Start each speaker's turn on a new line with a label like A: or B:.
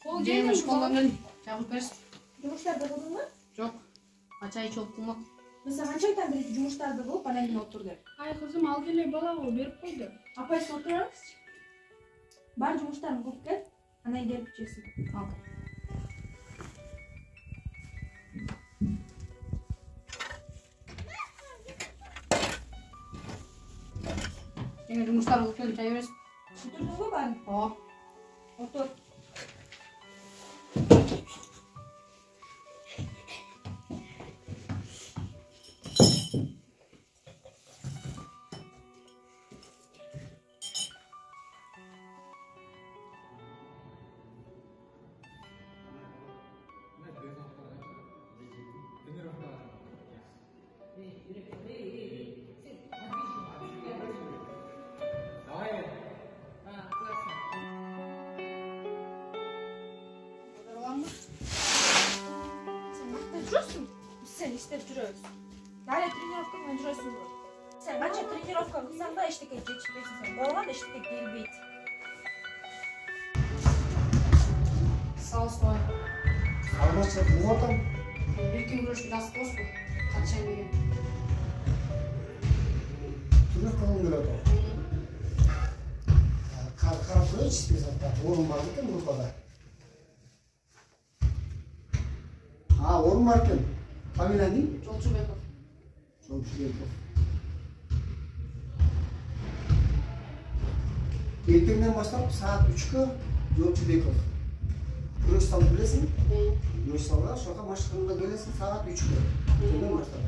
A: Жеңіл школдан келдім. Жабылып берсін.
B: Жұмыштарда болдың ба?
A: Жоқ. Қанша ай чоқтың ба?
B: Mesela қанша айтам бир жұмыштарда болып, анан кейін отур деп.
C: Ай кызым, ал келе бала го берип койду.
B: Апай отурабыз. Бар жұмыштарын кылып кел, анан келип ичесиң.
A: Ал. Жеңіл жұмыстар кылып келдім, чай бересің.
B: Отурдуң ба барын?
A: Ооба.
B: Отур. Жүрөсүң? Сен иштеп жүрөбүз. Дале тренировка менен жүрөсүң го. Сен канча тренировка кылсаң да эчтеке жетишпейсиң сен. Болгон эчтеке келбейт.
A: Сау сой.
D: Алмаша бугатам.
A: Бирким күрөштү аз кылсыз. Катышайын деген.
D: Тренировка кылгым келип атам. Карап турайынчы списокто. Орун бар экен группада. Орун бар экен. Фамилияң ким?
A: Жолчубеков.
D: Жолчубеков. Эртеңден баштап саат 3-кө Жолчубеков. Күрөш залды билесиң? Күрөш залда ошока машыгында келесиң саат 3-кө. Эртеңден баштап.